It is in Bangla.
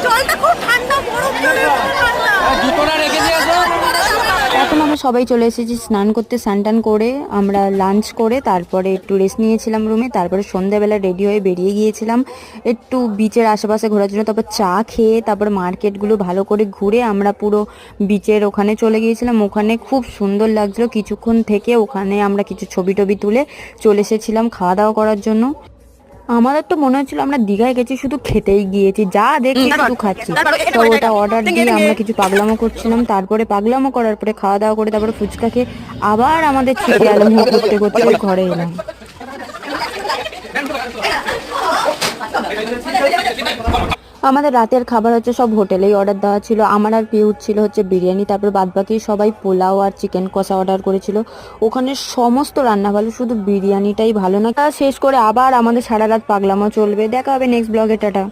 জলটা খুব ঠান্ডা, বরফ জলে জুতোটা রেখে দিয়েছো। এখন আমরা সবাই চলে এসেছি স্নান করতে। স্নান টান করে আমরা লাঞ্চ করে তারপরে একটু রেস্ট নিয়েছিলাম রুমে। তারপরে সন্ধ্যাবেলা রেডি হয়ে বেরিয়ে গিয়েছিলাম একটু বিচের আশেপাশে ঘোরার জন্য। তারপর চা খেয়ে তারপর মার্কেটগুলো ভালো করে ঘুরে আমরা পুরো বিচের ওখানে চলে গিয়েছিলাম। ওখানে খুব সুন্দর লাগছিল। কিছুক্ষণ থেকে ওখানে আমরা কিছু ছবি টবি তুলে চলে এসেছিলাম খাওয়া দাওয়া করার জন্য। আমাদের তো মনে হচ্ছিল আমরা দীঘায় গেছি শুধু খেতেই গিয়েছি, যা দেখছি শুধু খাচ্ছি। তো ওটা অর্ডার দিয়ে আমরা কিছু পাগলামো করছিলাম। তারপরে পাগলামো করার পরে খাওয়া দাওয়া করে তারপরে ফুচকা খেয়ে আবার আমাদের ছিটে আলম করতে করতে ঘরে এলাম। আমাদের রাতের খাবার হচ্ছে সব হোটেলেই অর্ডার দেওয়া ছিল। আমার আর পিউর ছিল হচ্ছে বিরিয়ানি, তারপর বাদবাকি সবাই পোলাও আর চিকেন কষা অর্ডার করেছিল। ওখানে সমস্ত রান্না ভালো, শুধু বিরিয়ানিটাই ভালো না। শেষ করে আবার আমাদের সারা রাত পাগলামো চলবে। দেখা হবে নেক্সট ব্লগে, টাটা।